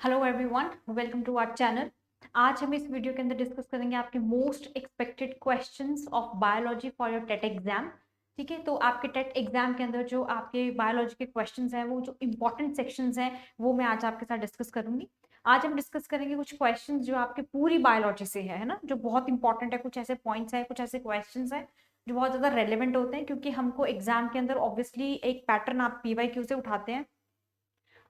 Hello everyone, welcome to our channel. आज हम इस वीडियो के अंदर डिस्कस करेंगे आपके most expected questions of biology for your TET exam. ठीक है, तो आपके टेट एग्जाम के अंदर जो आपके बायोलॉजी के क्वेश्चंस हैं, वो जो इंपॉर्टेंट सेक्शंस हैं, वो मैं आज आपके साथ डिस्कस करूंगी। आज हम डिस्कस करेंगे कुछ क्वेश्चंस जो आपके पूरी बायोलॉजी से है ना, जो बहुत इंपॉर्टेंट है। कुछ ऐसे पॉइंट्स हैं, कुछ ऐसे क्वेश्चंस हैं जो बहुत ज्यादा रेलिवेंट होते हैं, क्योंकि हमको एग्जाम के अंदर ऑब्वियसली एक पैटर्न आप पीवाईक्यू से उठाते हैं।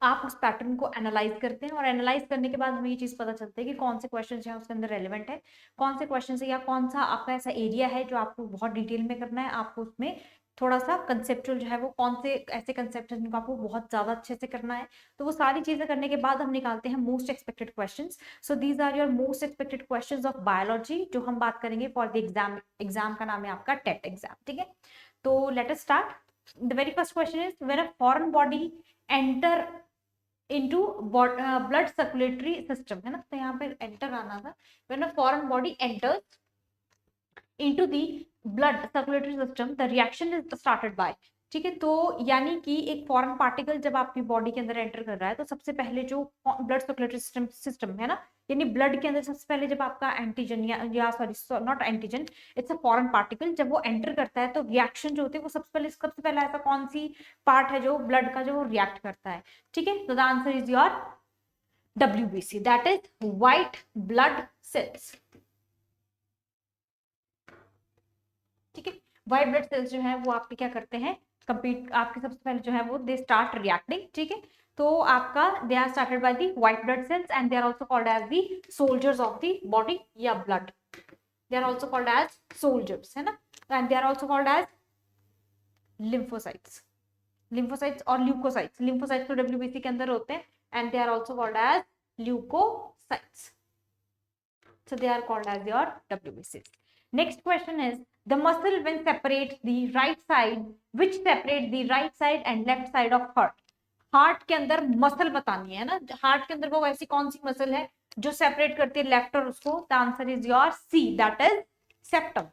आप उस पैटर्न को एनालाइज करते हैं और एनालाइज करने के बाद हमें ये चीज पता चलती है कि कौन से क्वेश्चन हैं उसके अंदर रेलिवेंट है, कौन से क्वेश्चन है या कौन सा आपका ऐसा एरिया है जो आपको बहुत डिटेल में करना है। आपको उसमें थोड़ा सा कंसेप्चुअल जो है वो कौन से ऐसे कंसेप्ट हैं जिनको आपको बहुत ज्यादा अच्छे से करना है। तो वो सारी चीजें करने के बाद हम निकालते हैं most expected questions. So these are your most expected questions of biology, जो हम बात करेंगे फॉर द एग्जाम। एग्जाम का नाम है आपका टेट एग्जाम। ठीक है, तो let us start. The very first question is, when a foreign body enter into blood circulatory system, है ना, तो यहाँ पे enter आना था। when a foreign body enters into the blood circulatory system, the reaction is started by। ठीक है, तो यानी कि एक फॉरेन पार्टिकल जब आपकी बॉडी के अंदर एंटर कर रहा है, तो सबसे पहले जो ब्लड सर्कुलेटरी सिस्टम है ना, यानी ब्लड के अंदर सबसे पहले जब आपका एंटीजन या sorry not antigen, it's a foreign particle, जब वो एंटर करता है तो रिएक्शन जो होती है वो सबसे पहले ऐसा कौन सी पार्ट है जो ब्लड का जो रिएक्ट करता है। ठीक है, तो the answer is your WBC, that is white blood sales. ठीक है, व्हाइट ब्लड सेल्स जो है वो आपके क्या करते हैं, कंप्लीट आपके सबसे पहले जो है वो दे स्टार्ट रिएक्टिंग। ठीक है, तो आपका they are started by the white blood cells and they are also called as the soldiers of the body या blood. They are also called as soldiers, है ना, and they are also called as lymphocytes. Lymphocytes और leucocytes, lymphocytes तो WBC के अंदर होते हैं and they are also called as leucocytes. So they are called as your WBCs. Next question is, the muscle when separates the right side, which separates the right side and left side of heart। Heart के अंदर muscle बतानी है ना, heart के अंदर वो ऐसी कौन सी मसल है जो सेपरेट करती है लेफ्ट और उसको। The answer is your C, that is septum.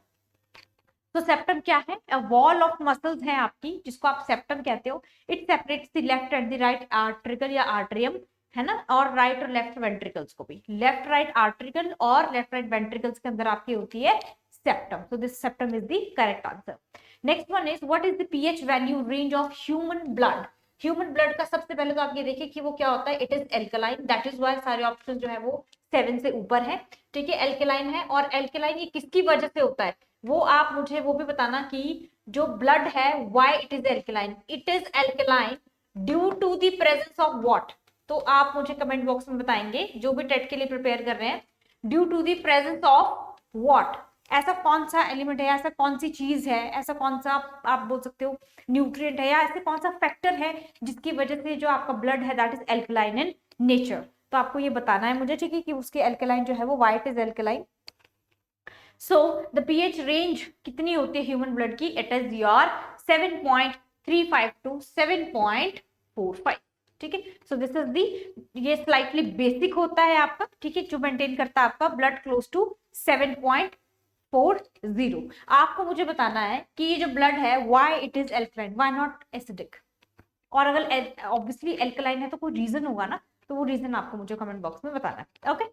तो सेप्टम क्या है, अ वॉल ऑफ मसल्स है आपकी, जिसको आप सेप्टम कहते हो। It separates the left and the right atricle या आर्ट्रियम, है ना, और राइट और लेफ्ट वेंट्रिकल्स को भी। लेफ्ट राइट आर्ट्रिकल और लेफ्ट राइट वेंट्रिकल्स के अंदर आपकी होती है septum. So this septum is the correct answer. Next one is, what is the pH value range of human blood. Human blood का सबसे पहले तो आप ये देखिए कि वो क्या होता है, it is alkaline, that is why सारे ऑप्शन जो है वो 7 से ऊपर है। ठीक है, एल्कलाइन है, और एल्कलाइन ये किसकी वजह से होता है, वो आप मुझे वो भी बताना कि जो ब्लड है why it is alkaline. It is alkaline due to the presence of what. तो आप मुझे कमेंट बॉक्स में बताएंगे जो भी टेट के लिए प्रिपेयर कर रहे हैं, due to the presence of what. ऐसा कौन सा एलिमेंट है, ऐसा कौन सी चीज है, ऐसा कौन सा आप बोल सकते हो न्यूट्रिएंट है, या ऐसे कौन सा फैक्टर है जिसकी वजह से जो आपका ब्लड है that is alkaline in nature. तो आपको ये बताना है मुझे, ठीक है, कि उसके एल्कलाइन जो है वो white is alkaline. So the pH range कितनी होती है ह्यूमन ब्लड की, इट इज योर 7.35 टू 7.45। ठीक है, सो दिस इज दी, ये स्लाइटली बेसिक होता है आपका। ठीक है, जो मेंटेन करता है आपका ब्लड क्लोज टू 7.40। आपको मुझे बताना है कि ये जो ब्लड है why it is alkaline, why not acidic. और अगर ऑब्वियसली एल्कलाइन है तो कोई रीजन होगा ना, तो वो रीजन आपको मुझे कमेंट बॉक्स में बताना है। Okay,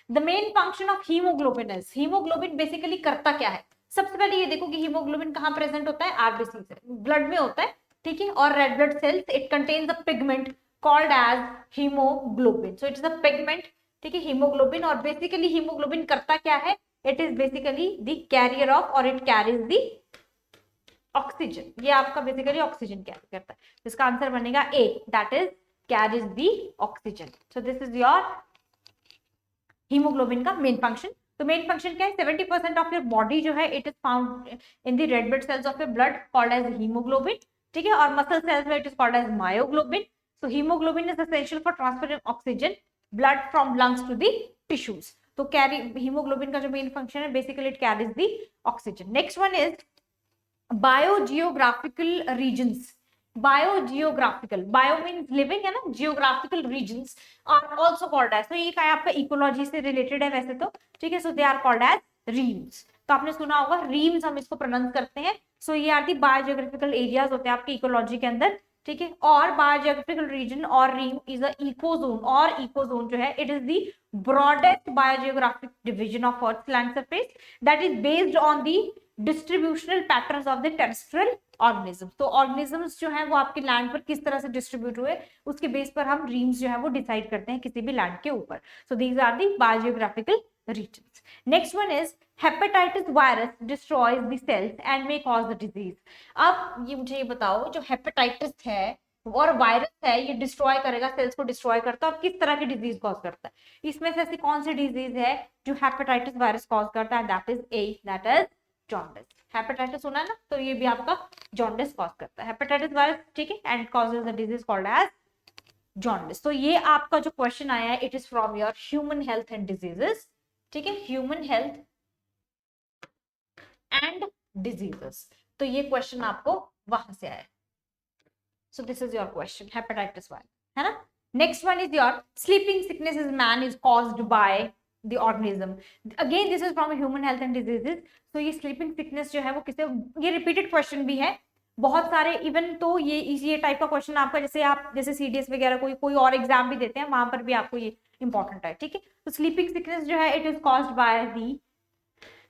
the main function of haemoglobin is, haemoglobin basically करता क्या है। सबसे पहले ये देखो कि हीमोग्लोबिन कहाँ प्रेजेंट होता है, आरबीसी से, ब्लड में होता है। ठीक है, और red blood cells, it contains a pigment called as haemoglobin. So it is a pigment. ठीक है, हीमोग्लोबिन, और बेसिकली हीमोग्लोबिन करता क्या है, it is basically the carrier of, और इट कैरीज द ऑक्सीजन। ये आपका बेसिकली ऑक्सीजन कैरी करता है। इसका आंसर बनेगा A, that is carries the oxygen. So this is your haemoglobin का मेन फंक्शन। तो मेन फंक्शन क्या है, 70% ऑफ योर बॉडी जो है it is found in the red blood cells of your blood called as haemoglobin. ठीक है, और muscle cells में it is called as myoglobin. So haemoglobin is essential for transfer oxygen blood from lungs to the tissues. तो carry haemoglobin का जो main function है, basically it carries the oxygen. Next one is biogeographical regions. Biogeographical, bio means living है ना, geographical regions are also called as, तो ये क्या है आपका इकोलॉजी से रिलेटेड है वैसे तो। ठीक है, so they are called as reams. तो आपने सुना होगा रीम्स, हम इसको प्रोनाउंस करते हैं। सो ये आर दी बायोजियोग्राफिकल एरियाज होते हैं आपके इकोलॉजी के अंदर, ठीक है। और बायोजियोग्राफिकल रीजन और रीम इज अ इकोजोन, और इकोजोन जो है it is the broadest biogeographic division of earth land surface that is based on the distributional patterns of the terrestrial organism. तो ऑर्गेनिजम्स जो है वो आपके लैंड पर किस तरह से डिस्ट्रीब्यूट हुए उसके बेस पर हम रीम्स जो है वो डिसाइड करते हैं किसी भी लैंड के ऊपर। So these are the biogeographical regions. Next one is hepatitis virus destroys the cells and may cause the disease. अब ये मुझे ये बताओ, जो हेपेटाइटिस है और वायरस है ये डिस्ट्रॉय करेगा, सेल्स को डिस्ट्रॉय करता है और किस तरह की डिजीज कॉज करता है? इसमें से ऐसी कौन सी डिजीज है जो हेपेटाइटिस वायरस कॉज करता है? That is a, that is jaundice. Hepatitis सुना है ना, तो ये भी आपका जॉन्डिस कॉज करता है, हेपेटाइटिस वायरस, ठीक है, and causes the disease called as jaundice. तो ये आपका जो क्वेश्चन आया है it is from your human health and diseases, ठीक है, ह्यूमन हेल्थ एंड डिजीजेस। तो ये क्वेश्चन आपको वहां से आया। सो this is your question, hepatitis virus, है ना। Next one is your sleeping sickness is man is caused by the organism. Again this is from human health and diseases. तो ये स्लीपिंग सिकनेस जो है वो किसे, ये रिपीटेड क्वेश्चन भी है बहुत सारे, इवन तो ये टाइप का क्वेश्चन आपका जैसे आप जैसे सीडीएस वगैरह कोई और एग्जाम भी देते हैं वहां पर भी आपको ये इंपॉर्टेंट है, ठीक है। तो स्लीपिंग सिकनेस जो है it is caused by the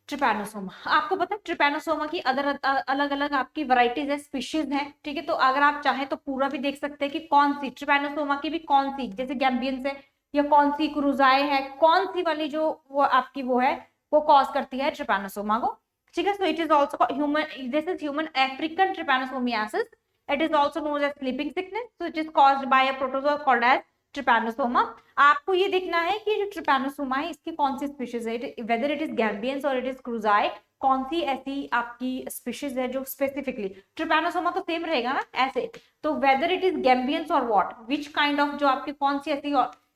Trypanosoma. आपको पता है ट्रिपैनोसोमा की अलग अलग आपकी वैरायटीज है, स्पीशीज है, ठीक है। तो अगर आप चाहें तो पूरा भी देख सकते हैं कि कौन सी ट्रिपैनोसोमा की भी कौन सी, जैसे गैम्बियंस है या कौन सी क्रूजाई है, कौन सी वाली जो वो आपकी वो है वो कॉज करती है ट्रिपैनोसोमा को, ठीक है। So it is also human, this is human African trypanosomiasis, it is also known as sleeping sickness. So it is caused by a protozoa called as trypanosoma. आपको ये देखना है कि जो ट्रिपैनोसोमा है इसकी कौन सी स्पीशीज है, वेदर इट इज गैम्बियंस और इट इज क्रूजाई, कौन सी ऐसी आपकी स्पीशीज है जो स्पेसिफिकली, ट्रिपैनोसोमा तो सेम रहेगा ना ऐसे, तो वेदर इट इज गैम्बियंस और व्हाट, विच काइंड ऑफ, जो आपकी कौन सी ऐसी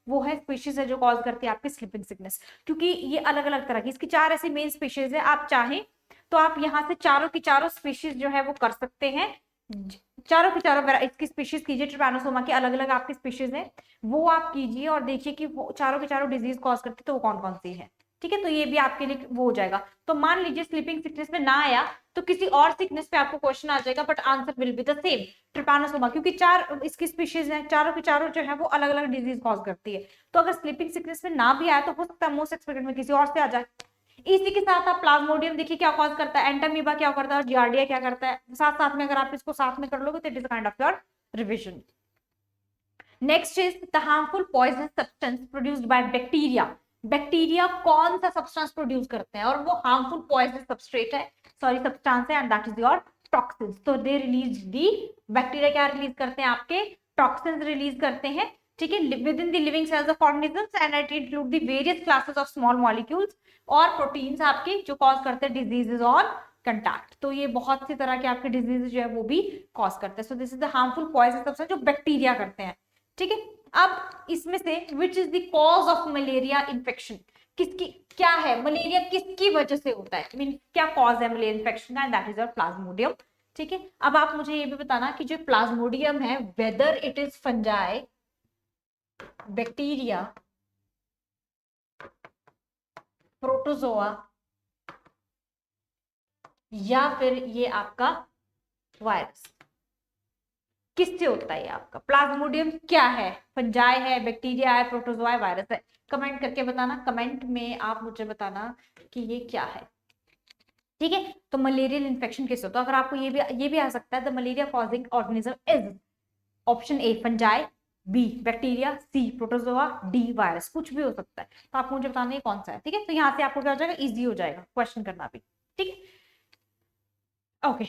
वो है स्पीशीज है जो कॉज करती है आपकी स्लीपिंग सिकनेस, क्योंकि ये अलग अलग तरह की, इसकी 4 ऐसी मेन स्पीशीज है। आप चाहें तो आप यहाँ से चारों की चारों स्पीशीज जो है वो कर सकते हैं, चारों की चारों इसकी स्पीशीज कीजिए, ट्रिपैनोसोमा की अलग अलग आपकी स्पीशीज है वो आप कीजिए और देखिए कि वो चारों के चारों डिजीज कॉज करती है तो वो कौन कौन सी है, ठीक है। तो ये भी आपके लिए वो हो जाएगा। तो मान लीजिए स्लीपिंग सिकनेस में ना आया तो किसी और सिकनेस पे आपको क्वेश्चन आ जाएगा, but answer will be the same, Trypanosoma, क्योंकि 4 इसकी स्पीशीज है, चारों की चारों जो है वो अलग अलग डिजीज कॉज करती है। तो अगर स्लीपिंग सिकनेस में ना भी आया तो हो सकता है मोस्ट एक्सपेक्टेड में किसी और से आ जाए। इसी के साथ आप प्लाज्मोडियम देखिए क्या कॉज करता है, एंटामीबा क्या करता है और जियार्डिया क्या करता है, साथ साथ में अगर आप इसको साथ में कर लोगे तो it is kind of your revision. Next is the harmful poisonous substance produced by bacteria. Bacteria कौन सा सब्सटेंस प्रोड्यूस करते हैं और वो हार्मफुल पॉइजनस सब्सट्रेट है, सॉरी सब्सटेंस है, and that is your toxins. तो दे रिलीज दी, बैक्टीरिया क्या रिलीज करते हैं, आपके टॉक्सिन्स रिलीज करते हैं, ठीक है, with in the living cells of organisms, and it include the various classes of small molecules और प्रोटीन्स आपके जो कॉज करते हैं डिजीजेस ऑन कंटैक्ट। तो ये बहुत सी तरह के आपके डिजीज जो है वो भी कॉज करते हैं। So this is the harmful poison substance जो बैक्टीरिया करते हैं, ठीक है। अब इसमें से which is the cause of malaria infection, किसकी क्या है, मलेरिया किसकी वजह से होता है, मीन क्या कॉज है मलेरिया इन्फेक्शन का, दैट इज योर प्लाज्मोडियम, ठीक है। अब आप मुझे ये भी बताना कि जो प्लाज्मोडियम है whether it is fungi, bacteria, protozoa या फिर ये आपका वायरस, किससे होता है आपका प्लाज्मोडियम, क्या है, फंजाई है, बैक्टीरिया है, प्रोटोजोआ है, वायरस है, कमेंट करके बताना, कमेंट में आप मुझे बताना कि ये क्या है, ठीक है। तो मलेरियल इन्फेक्शन किससे होता है, अगर आपको ये भी आ सकता है the malaria causing organism is option A fungi, B bacteria, C protozoa, D virus, कुछ भी हो सकता है। तो आपको मुझे बताना है कौन सा है, ठीक है। तो यहाँ से आपको क्या हो जाएगा, इजी हो जाएगा क्वेश्चन करना भी, ठीक है। Okay,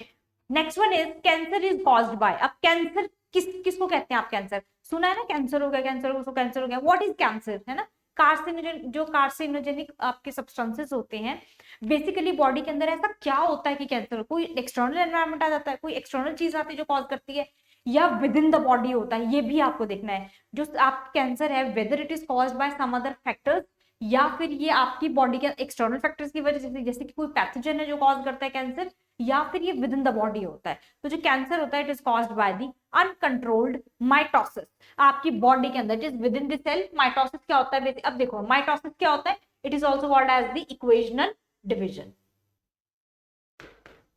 next one is cancer is caused bye. अब कैंसर किसको कहते हैं आप, कैंसर सुना है ना, कैंसर हो गया, कैंसर हो गया, कैंसर हो गया, व्हाट इज कैंसर, है ना। कार्सिनोजन, जो कार्सिनोजेनिक आपके सब्सटेंसेस होते हैं बेसिकली बॉडी के अंदर, ऐसा क्या होता है कि कैंसर, कोई एक्सटर्नल एनवायरनमेंट आ जाता है, कोई एक्सटर्नल चीज आती है जो कॉज करती है, या विद इन द बॉडी होता है, ये भी आपको देखना है। जो आप कैंसर है whether it is caused by some other factors, या फिर ये आपकी बॉडी के एक्सटर्नल फैक्टर्स की वजह से, जैसे कि कोई पैथोजन है जो कॉज करता है कैंसर, या फिर ये विद इन द बॉडी होता है। तो जो कैंसर होता है it is caused by the uncontrolled mitosis, आपकी बॉडी के अंदर, it is within the cell. Mitosis क्या होता है, अब देखो माइटोसिस क्या होता है, it is also called as the equational division,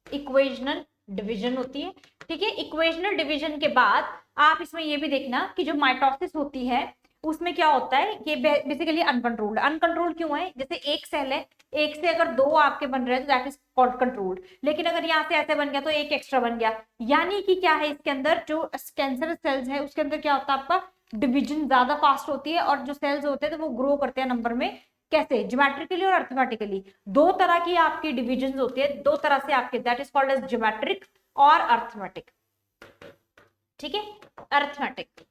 equational division होती है, ठीक है। इक्वेशनल डिवीजन के बाद आप इसमें ये भी देखना कि जो माइटोसिस होती है उसमें क्या होता है, ये बेसिकली अनकंट्रोल्ड। अनकंट्रोल्ड क्यों है? जैसे एक सेल है, एक से अगर दो आपके बन रहे हैं तो दैट इज कॉल्ड कंट्रोल्ड, लेकिन अगर यहाँ से ऐसे बन गया तो एक एक्स्ट्रा बन गया। यानी कि क्या है, इसके अंदर जो कैंसर सेल्स है उसके अंदर क्या होता है, आपका डिविजन ज्यादा फास्ट होती है, और जो सेल्स होते हैं तो वो ग्रो करते हैं नंबर में। कैसे? ज्योमेट्रिकली और अर्थमेटिकली। दो तरह की आपकी डिविजन होती है, दो तरह से आपके, that is called as geometric और अर्थमेटिक। ठीक है, अर्थमेटिक।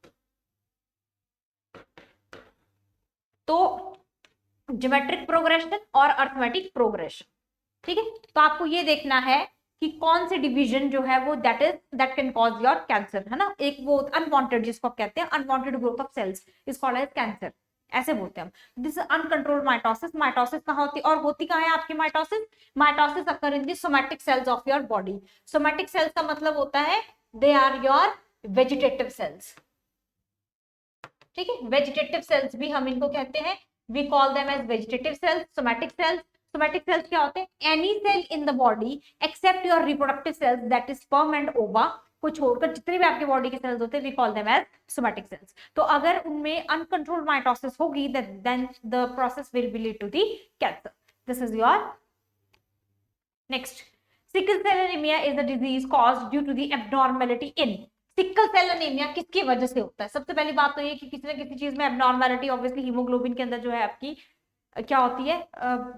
तो ज्योमेट्रिक प्रोग्रेशन और अर्थमेटिक प्रोग्रेशन। ठीक है, तो आपको ये देखना है कि कौन से डिवीजन जो है वो that can cause your cancer, है ना। एक वो अनवांटेड, जिसको कहते हैं unwanted growth of cells, is called as cancer, ऐसे बोलते हैं हम। This uncontrolled mitosis. माइटोसिस कहाँ होती है और होती कहाँ है आपकी mitosis? Mitosis occur in the somatic cells of your body. Somatic cells का मतलब होता है they are your vegetative cells. ठीक है, वेजिटेटिव सेल्स भी हम इनको कहते हैं, we call them as vegetative cells, somatic cells. Somatic cells क्या होते हैं? Any cell in the body except your reproductive cells, that is sperm and ova, को छोड़कर जितने भी आपके बॉडी के सेल्स होते हैं we call them as somatic cells. तो अगर उनमें अनकंट्रोल्ड माइटोसिस होगी then the process will be lead to the cancer. This is your next. Sickle cell anaemia is a disease caused due to the abnormality in. Sickle cell anaemia किसकी वजह से होता है? सबसे पहली बात तो ये कि किसी ना किसी चीज में एब्नॉर्मैलिटी, ऑब्वियसली हीमोग्लोबिन के अंदर जो है आपकी क्या होती है,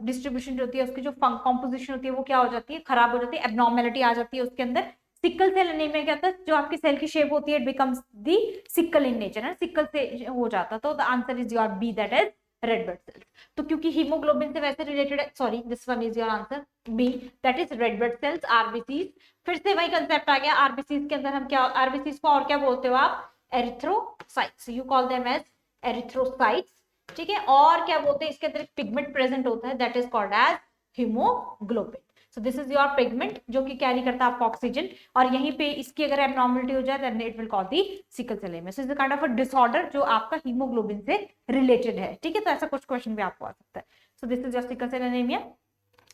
डिस्ट्रीब्यूशन जो होती है उसकी, जो कॉम्पोजिशन होती है वो क्या हो जाती है, खराब हो जाती है, एब्नॉर्मैलिटी आ जाती है उसके अंदर। सिकल सेल एनीमिया क्या होता है, जो आपकी सेल की शेप होती है it becomes the sickle in nature, है सिकल से हो जाता। तो the answer is your B, that is red blood cells. तो क्योंकि हीमोग्लोबिन से वैसे रिलेटेड है, sorry this one is your answer B, that is red blood cells, RBCs. फिर से वही कंसेप्ट आ गया, आरबीसीज के अंदर हम क्या, आरबीसीज को और क्या बोलते हो आप? Erythrocytes, you call them as erythrocytes. ठीक है, और क्या बोलते हैं, इसके अंदर एक पिगमेंट प्रेजेंट होता है that is called as haemoglobin. So this is your pigment जो कि कैरी करता है आपका ऑक्सीजन, और यहीं पे इसकी अगर एब्नॉर्मलिटी हो जाए then it will cause the sickle cell anaemia. So is the kind of a disorder जो आपका हीमोग्लोबिन से रिलेटेड है। ठीक है, तो ऐसा कुछ क्वेश्चन भी आपको आ सकता है। So this is your sickle cell anaemia,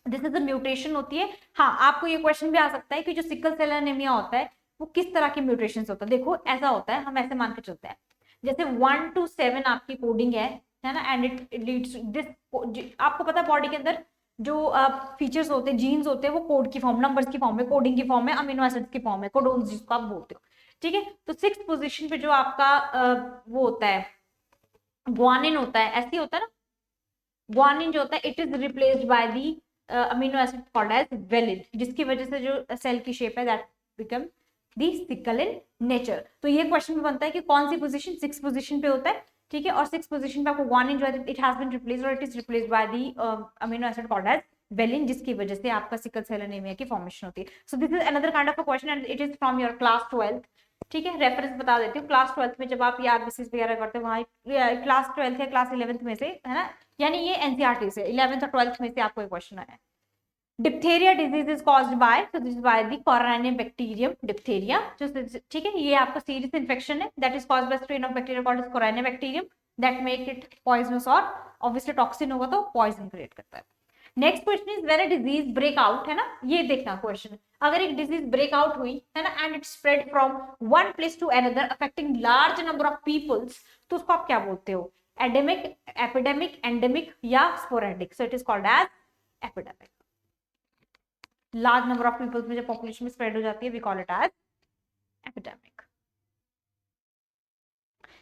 this is a mutation होती है। हाँ, आपको ये क्वेश्चन भी आ सकता है कि जो सिकल सेल एनीमिया होता है वो किस तरह की म्यूटेशन होता है। देखो ऐसा होता है, हम ऐसे मान के चलते हैं, जैसे 1 to 7 आपकी कोडिंग है ना, एंड इट लीड्स दिस। आपको पता है बॉडी के अंदर जो फीचर्स होते हैं, जीन्स होते हैं, वो कोड की फॉर्म, नंबर्स की फॉर्म में, कोडिंग की फॉर्म में, अमीनो एसिड्स की फॉर्म में, कोडोन्स जिसको आप बोलते हो। ठीक है, तो 6th पोजीशन पे जो आपका वो होता है ग्वानिन होता है, ऐसे होता है ना, ग्वानिन जो होता है it is replaced by the amino acid called as valine, जिसकी वजह से जो सेल की शेप है that become the sickle in nature. तो ये क्वेश्चन भी बनता है कि कौन सी पोजीशन, 6th पोजीशन पे होता है। ठीक है, और 6th पोजीशन पे आपको ग्वानिन जो है इट हैज बीन रिप्लेस्ड, और it is replaced by the amino acid called as valine, जिसकी वजह से आपका सिकल सेल एनीमिया की फॉर्मेशन होती है। So this is another kind of a question and it is from your class 12th। ठीक है, रेफरेंस बता देती हूँ, क्लास 12th में जब आप ये आरबीसीज वगैरह करते हो, वहाँ क्लास 12th या क्लास 11th में से, है ना, यानी ये एनसीईआरटी से 11th और 12th में से आपको एक क्वेश्चन आया है। Diphtheria disease is caused by, so this is by the coronium bacterium diphtheria. ठीक है, ये आपका सीरियस इन्फेक्शन है that is caused by strain of bacteria called coronium bacterium that make it poisonous, और ऑब्वियसली टॉक्सिन होगा तो poison create करता है। Next question is when a disease break out, है ना, ये देखना क्वेश्चन, अगर एक डिजीज ब्रेक आउट हुई है ना and it spread from one place to another affecting large number of peoples, तो उसको आप क्या बोलते हो? एडेमिक, एपिडेमिक, एंडेमिक या sporadic. So it is called as epidemic. Large number of peoples में जब पॉपुलेशन में स्प्रेड हो जाती है we call it as epidemic.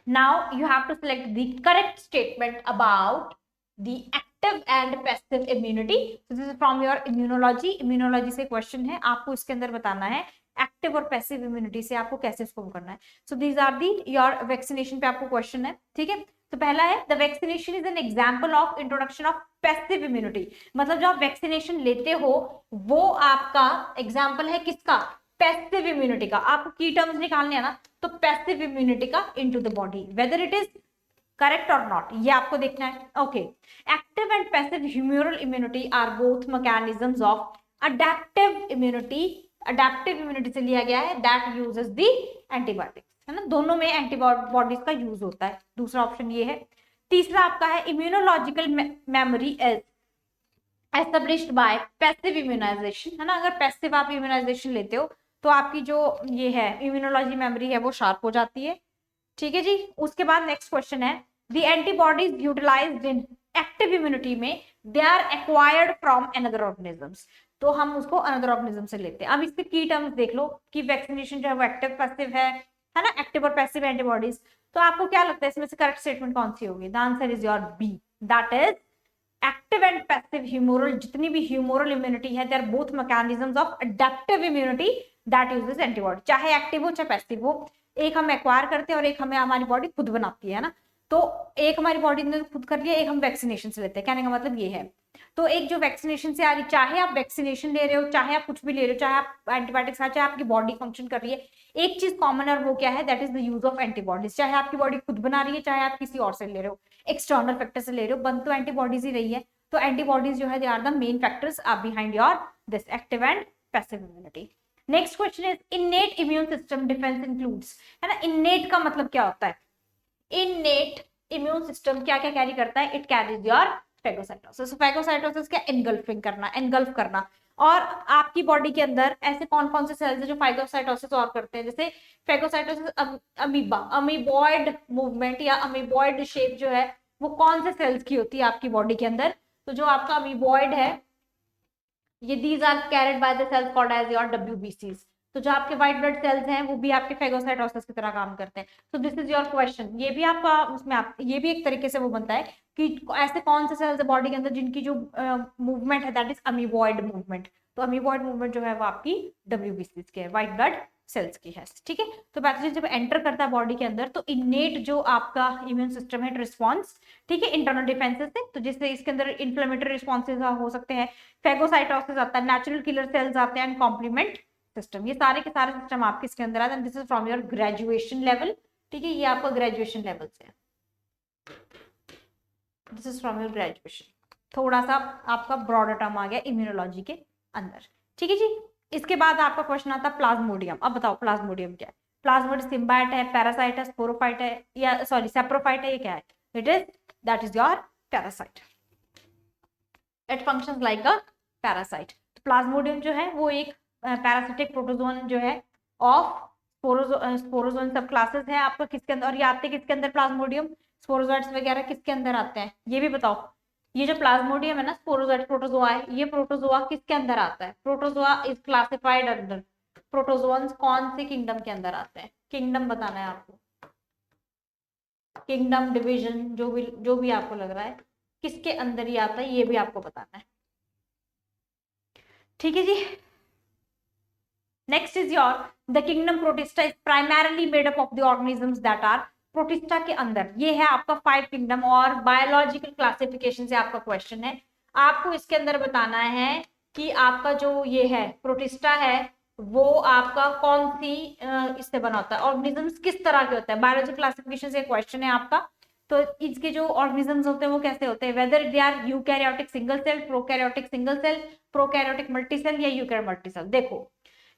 Now you have to select the correct statement about the active and passive immunity. This is from your immunology. Immunology से question है, आपको इसके अंदर बताना है एक्टिव और पैसिव इम्यूनिटी से आपको कैसे इसको करना है। So these are the your vaccination पे आपको क्वेश्चन है। ठीक है, तो पहला है the vaccination is an example of introduction of passive immunity. मतलब जो आप वैक्सीनेशन लेते हो वो आपका एग्जाम्पल है किसका? पैसिव इम्यूनिटी का। आपको की टर्म्स निकालने हैं ना, तो पैसिव इम्यूनिटी का into the body, whether it is correct और नॉट, ये आपको देखना है। Okay, active and passive humoral immunity are both mechanisms of adaptive immunity. Adaptive immunity से लिया गया है दैट यूजेस द एंटीबायोटिक्स, है ना, दोनों में एंटीबॉडीज का यूज होता है। दूसरा ऑप्शन ये है। तीसरा आपका है immunological memory is established by passive immunization, है ना, अगर पैसिव आप इम्यूनाइजेशन लेते हो तो आपकी जो ये है इम्यूनोलॉजी मेमोरी है वो शार्प हो जाती है। ठीक है जी। उसके बाद नेक्स्ट क्वेश्चन है, the antibodies utilized in active immunity में they are acquired from another organisms. तो हम उसको अनदर ऑर्गेनिज्म से लेते हैं। अब इसके की टर्म्स देख लो कि वैक्सीनेशन जो है वो एक्टिव पैसिव है ना, एक्टिव और पैसिव एंटीबॉडीज। तो आपको क्या लगता है इसमें से करेक्ट स्टेटमेंट कौन सी होगी? The answer is your B, that is active and passive humoral. जितनी भी ह्यूमोरल इम्यूनिटी है, they are both mechanisms of adaptive immunity that uses antibody. चाहे एक्टिव हो चाहे पैसिव हो, एक हम एक्वायर करते हैं और एक हमें हमारी बॉडी खुद बनाती है ना। तो एक हमारी बॉडी ने खुद कर लिया, एक हम वैक्सीनेशन से लेते हैं। कहने का मतलब ये है। तो एक जो वैक्सीनेशन से आ रही, चाहे आप वैक्सीनेशन ले रहे हो, चाहे आप कुछ भी ले रहे हो, चाहे आप एंटीबायोटिक्स खा, चाहे आपकी बॉडी फंक्शन कर रही है, एक चीज कॉमन है और वो क्या है? That is the use of antibodies. चाहे आपकी बॉडी खुद बना रही है, चाहे आप किसी और से ले रहे हो, एक्सटर्नल फैक्टर से ले रहे हो, बन तो एंटीबॉडीज ही रही है। तो एंटीबॉडीज जो है they are the main factors behind your this active and passive immunity. Next question is innate immune system defence includes, है ना। इनेट का मतलब क्या होता है? इनेट इम्यून सिस्टम क्या क्या कैरी करता है? It carries your phagocytosis. Phagocytosis क्या? एनगल्फिंग करना, एनगल्फ करना। और आपकी बॉडी के अंदर ऐसे कौन कौन से सेल्स है जो फाइगोसाइटोसिस और करते हैं? जैसे फेगोसाइटोसिस अमीबा, अमीबॉइड मूवमेंट या अमीबॉइड शेप जो है वो कौन से सेल्स की होती है आपकी बॉडी के अंदर? तो जो आपका अमीबॉइड है, ये these are carried by the cells called as your डब्ल्यूबीसीज। तो जो आपके व्हाइट ब्लड सेल्स हैं वो भी आपके फेगोसाइटोसिस की तरह काम करते हैं। तो दिस इज योर क्वेश्चन। ये भी आपका उसमें आप ये भी एक तरीके से वो बनता है कि ऐसे कौन से सेल्स है बॉडी के अंदर जिनकी जो मूवमेंट है दैट इज अमीबॉइड मूवमेंट। तो अमीबॉइड मूवमेंट जो है वो आपकी डब्ल्यूबीसीज के है, व्हाइट ब्लड सेल्स की है। ठीक है। तो पैथोजन जब एंटर करता है बॉडी के अंदर तो इनेट जो आपका इम्यून सिस्टम है रिस्पॉन्स, ठीक है, इंटरनल डिफेंसेस से, तो जिससे इसके अंदर इन्फ्लेमेटरी रिस्पॉन्सेज हो सकते हैं, फेगोसाइटोसिस आता है, नेचुरल किलर सेल्स आते हैं, एंड कॉम्प्लीमेंट सिस्टम। ये सारे के सारे सिस्टम आपके इसके अंदर आते हैं। This is from your graduation level. ठीक है, ये आपका ग्रेजुएशन लेवल से है। This is from your graduation. थोड़ा सा आपका ब्रॉडर टर्म आ गया इम्यूनोलॉजी के अंदर। ठीक है जी। इसके बाद आपका क्वेश्चन आता है प्लाज्मोडियम। अब बताओ प्लाज्मोडियम क्या है? प्लाज्मोडियम सिम्बायोट है, पैरासाइट है, स्पोरोफाइट है, या सॉरी सेप्रोफाइट है, ये क्या है? It is that is your parasite. It functions like a parasite. Plasmodium जो है वो एक पैरासिटिक प्रोटोजोन जो है ऑफ स्पोरोजोन सब क्लासेस है आपका किसके अंदर, और ये आते हैं किसके अंदर? प्लाज्मोडियम स्पोरोजोइट्स वगैरह किसके अंदर आते हैं? ये भी बताओ। ये जो प्लाज्मोडियम है ना, स्पोरोजोइट प्रोटोजोआ है, ये प्रोटोजोआ किसके अंदर आता है? Protozoa is classified under protozoans कौन से किंगडम के अंदर आते हैं? किंगडम बताना है आपको, किंगडम डिवीजन जो भी आपको लग रहा है किसके अंदर ही आता है ये भी आपको बताना है। ठीक है जी। Next is your the kingdom protista is primarily made up of the organisms that are protista के अंदर। ये है आपका 5 किंगडम और बायोलॉजिकल क्लासिफिकेशन से आपका क्वेश्चन है। आपको इसके अंदर बताना है कि आपका जो ये है प्रोटिस्टा है वो आपका कौन सी इससे बना होता है, ऑर्गेनिजम्स किस तरह के होता है। बायोलॉजिकल क्लासिफिकेशन से क्वेश्चन है आपका। तो इसके जो ऑर्गेनिजम्स होते हैं वो कैसे होते हैं? Whether they are eukaryotic single cell, prokaryotic single cell, prokaryotic multicell या यूकैरियोटिक मल्टीसेल। देखो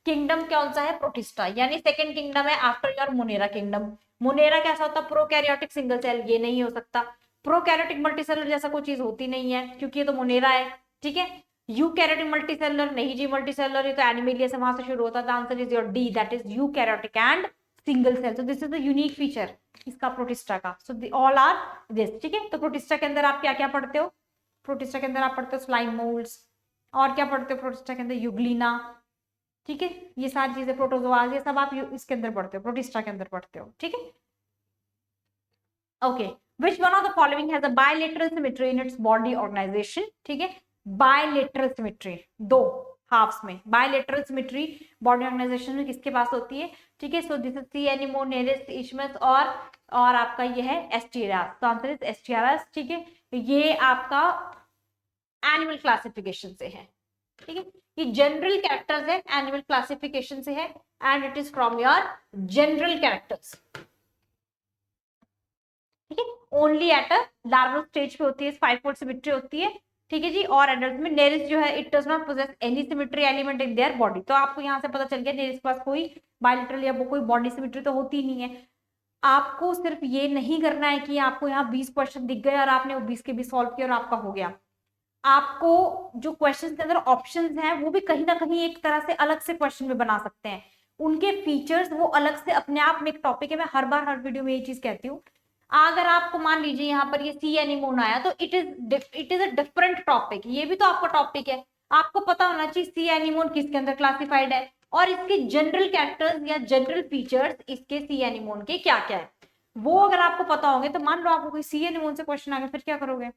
किंगडम कौन सा है? प्रोटिस्टा, यानी सेकंड किंगडम है after your Monera kingdom. Monera कैसा होता है? प्रोकैरियोटिक सिंगल सेल, ये नहीं हो सकता। प्रोकैरियोटिक मल्टीसेलर जैसा कोई चीज होती नहीं है क्योंकि ये तो मोनेरा है। ठीक है। यूकैरियोटिक मल्टीसेलर नहीं जी, मल्टीसेलर ये तो एनिमेलिया से वहां से शुरू होता है। Answer is your D, that is eukaryotic and single cell. So this is the unique feature इसका प्रोटिस्टा का। So all are this. ठीक है। तो प्रोटिस्टा के अंदर आप क्या क्या पढ़ते हो? प्रोटिस्टा के अंदर आप पढ़ते हो स्लाइम मोल्ड्स, और क्या पढ़ते हो प्रोटिस्टा के अंदर? यूग्लिना। ठीक है। ये सारी चीजें प्रोटोजोआज ये सब आप इसके अंदर पढ़ते हो, प्रोटिस्टा के अंदर पढ़ते हो। ठीक है। Okay, which one of the following has a bilateral symmetry in its body organization? ठीक है। बायलेटरल सिमेट्री, दो हाफ्स में बायलेटरल सिमेट्री बॉडी ऑर्गेनाइजेशन में किसके पास होती है? ठीक है। सो दिस इज सी एनिमोनेरिस इश्मस और आपका ये है एस्टियरास। तो आंसर इज एस्टियरास। ठीक है। ये आपका एनिमल क्लासिफिकेशन से है। ठीक है। ये जनरल कैरेक्टर्स है, एनिमल क्लासिफिकेशन से है, and it is from your general characters. ठीक है। Only at a larval stage पे होती है, 5 फोल्ड सिमेट्री होती है। ठीक है जी। और एडल्ट में नेरिस जो है it does not possess any symmetry element in their body. तो आपको यहाँ से पता चल गया नेरिस के पास कोई बायलेटरल या कोई बॉडी सिमेट्री तो होती नहीं है। आपको सिर्फ ये नहीं करना है कि आपको यहाँ 20 क्वेश्चन दिख गए और आपने वो 20 के 20 सॉल्व किया और आपका हो गया। आपको जो क्वेश्चन के अंदर ऑप्शंस हैं वो भी कहीं ना कहीं एक तरह से अलग से क्वेश्चन में बना सकते हैं। उनके फीचर्स वो अलग से अपने आप में एक टॉपिक है। मैं हर बार हर वीडियो में ये चीज कहती हूँ। अगर आपको मान लीजिए यहाँ पर ये सी एनीमोन आया तो it is a different topic, ये भी तो आपका टॉपिक है। आपको पता होना चाहिए सी एनीमोन किसके अंदर क्लासिफाइड है और इसके जनरल कैरेक्टर्स या जनरल फीचर्स इसके सी एनीमोन के क्या क्या है, वो अगर आपको पता होंगे तो मान लो आपको कोई सी एनीमोन से क्वेश्चन आ गया, फिर क्या करोगे।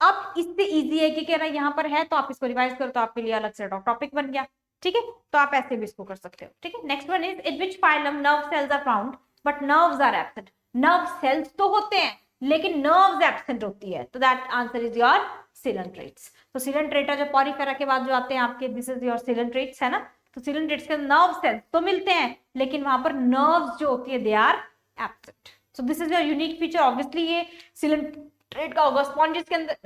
अब इससे इजी है कि कह रहा यहाँ पर है तो आप इसको रिवाइज करो तो आपके लिए अलग से टॉपिक बन गया। ठीक है, तो आप ऐसे भी इसको कर सकते हो। ठीक है, next one is in which phylum nerve cells are found but nerves are absent. Nerve cells तो होते हैं लेकिन नर्व्स एब्सेंट होती है, तो that answer is your coelenterates. तो सिलेंट्रेटा जो पॉरीफेरा के बाद जो आते हैं आपके, दिस इज योर सिलेंट्रेट्स, है ना। तो सिलेंट्रेट्स के नर्व सेल्स तो मिलते हैं लेकिन वहां पर नर्व्स जो होती है they are absent. So this is your unique feature. Obviously ये सिलेंट्रेट का होगा। स्पॉन्जेस के अंदर,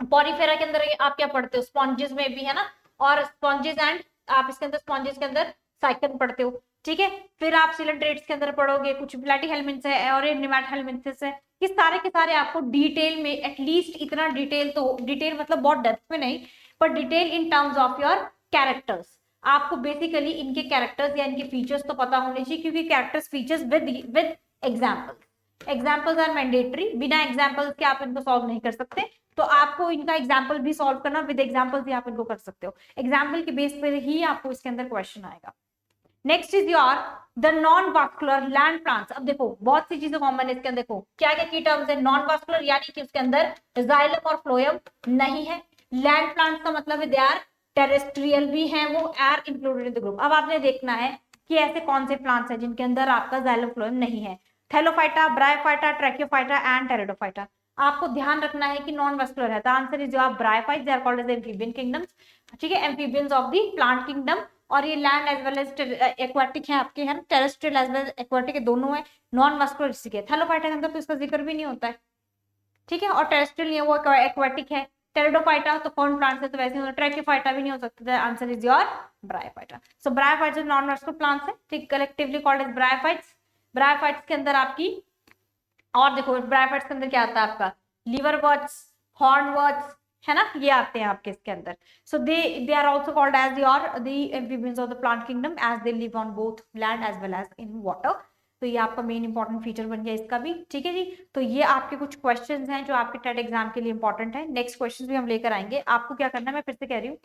पॉरीफेरा के अंदर आप क्या पढ़ते हो, स्पॉन्जेस में भी, है ना, और स्पॉन्जेस एंड आप इसके अंदर स्पॉन्जेस के अंदर साइकन पढ़ते हो। ठीक है, फिर आप सिलेंट्रेट्स के अंदर पढ़ोगे कुछ प्लैटीहेल्मिन्थ्स है और नेमाटोहेल्मिन्थ्स है। ये सारे के सारे आपको डिटेल में, एटलीस्ट इतना डिटेल तो, डिटेल मतलब बहुत डेप्थ में नहीं, पर detail in terms of your characters. आपको बेसिकली इनके कैरेक्टर्स या इनके फीचर्स तो पता होने चाहिए, क्योंकि characters features with example. Examples are mandatory, बिना एग्जाम्पल्स के आप इनको सॉल्व नहीं कर सकते। तो आपको इनका एग्जाम्पल भी सॉल्व करना, विद एग्जाम्पल्स भी आप इनको कर सकते हो। एग्जाम्पल के बेस पे ही आपको इसके अंदर क्वेश्चन आएगा। Next is your the non vascular land plants. अब देखो बहुत सी चीजें कॉमन है इसके अंदर। देखो क्या क्या की टर्म्स है। नॉन वास्कुलर यानी कि उसके अंदर जाइलम और फ्लोएम नहीं है। लैंड प्लांट्स का मतलब है दे आर टेरेस्ट्रियल भी हैं, वो are included in the group. अब आपने देखना है कि ऐसे कौन से प्लांट्स हैं जिनके अंदर आपका जाइलम फ्लोएम नहीं है। Thallophyta, bryophyta, tracheophyta and pteridophyta. आपको ध्यान रखना है कि नॉन वास्कुलर है। The answer is your bryophytes, they are called as amphibian kingdoms. ठीक है, amphibians of the plant kingdom. और ये land as well as aquatic है आपके, है ना, टेरेस्ट्रियल एज वेल एक्वाटिक दोनों है। नॉन वास्कुलर इसी के। थैलोफाइटा के अंदर तो इसका जिक्र भी नहीं होता है। ठीक है, और टेरेस्ट्रियल नहीं है, वो एक्वाटिक है। टेरिडोफाइटा तो फर्न प्लांट है तो वैसे नहीं होता। ट्रैकियोफाइटा भी नहीं हो सकता। Answer is your bryophyta. So bryophytes non vascular plants है, ठीक, collectively called as bryophytes. Bryophytes के अंदर आपकी, और देखो ब्रायोफाइट्स के अंदर क्या आता है आपका, लीवर वर्ड्स, हॉर्न वर्ड्स, है ना, ये आते हैं आपके इसके अंदर। So they are also called as your the amphibians of the plant kingdom as they live on both land as well as in water. तो ये आपका मेन इंपॉर्टेंट फीचर बन गया इसका भी। ठीक है जी, तो ये आपके कुछ क्वेश्चंस हैं जो आपके टेट एग्जाम के लिए इंपॉर्टेंट है। नेक्स्ट क्वेश्चंस भी हम लेकर आएंगे। आपको क्या करना है, मैं फिर से कह रही हूँ,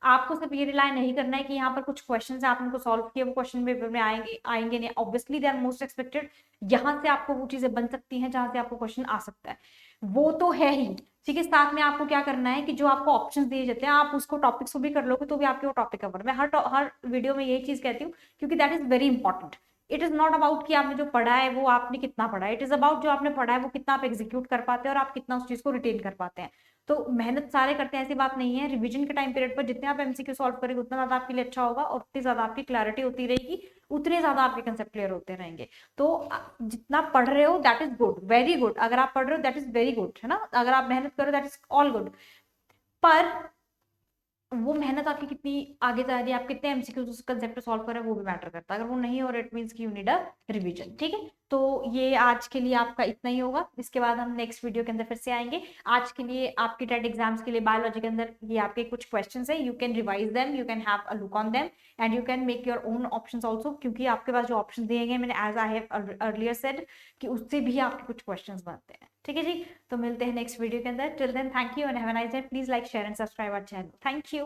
आपको सिर्फ ये रिलाई नहीं करना है कि यहाँ पर कुछ क्वेश्चन है आप उनको सॉल्व किए, वो क्वेश्चन पेपर में आएंगे नहीं। Obviously they are most expected. यहाँ से आपको वो चीजें बन सकती हैं जहां से आपको क्वेश्चन आ सकता है, वो तो है ही। ठीक है, साथ में आपको क्या करना है कि जो आपको ऑप्शंस दिए जाते हैं आप उसको टॉपिक्स को भी कर लोगे तो भी आपके वो टॉपिक कवर। मैं हर वीडियो में यही चीज कहती हूँ क्योंकि that is very important. It is not about कि आपने जो पढ़ा है वो आपने कितना पढ़ा है, इट इज अबाउट जो आपने पढ़ा है वो कितना आप एग्जीक्यूट कर पाते हैं और आप कितना उस चीज को रिटेन कर पाते हैं। तो मेहनत सारे करते हैं ऐसी बात नहीं है। रिवीजन के टाइम पीरियड पर जितने आप एमसीक्यू सॉल्व करेंगे उतना ज्यादा आपके लिए अच्छा होगा और उतनी ज्यादा आपकी क्लैरिटी होती रहेगी, उतने ज्यादा आपके कंसेप्ट क्लियर होते रहेंगे। तो जितना पढ़ रहे हो that is good, very good. अगर आप पढ़ रहे हो दैट इज वेरी गुड, है ना। अगर आप मेहनत करो दैट इज ऑल गुड। पर वो मेहनत आपकी कितनी आगे जा रही है, आप कितने एमसीक्यूज उस कंसेप्ट सॉल्व कर रहे हैं वो भी मैटर करता है। अगर वो नहीं हो रहा इट मींस कि यू नीड अ रिवीजन। ठीक है, तो ये आज के लिए आपका इतना ही होगा। इसके बाद हम नेक्स्ट वीडियो के अंदर फिर से आएंगे। आज के लिए आपके टेट एग्जाम्स के लिए बायोलॉजी के अंदर ये आपके कुछ क्वेश्चंस है, you can revise them, you can have a look on them and you can make your own options also, क्योंकि आपके पास जो ऑप्शन दिए गए मैंने as I have earlier said कि उससे भी आपके कुछ क्वेश्चंस बनते हैं। ठीक है जी, तो मिलते हैं नेक्स्ट वीडियो के अंदर। Till then thank you and have a nice day. Please like share and subscribe our channel. Thank you.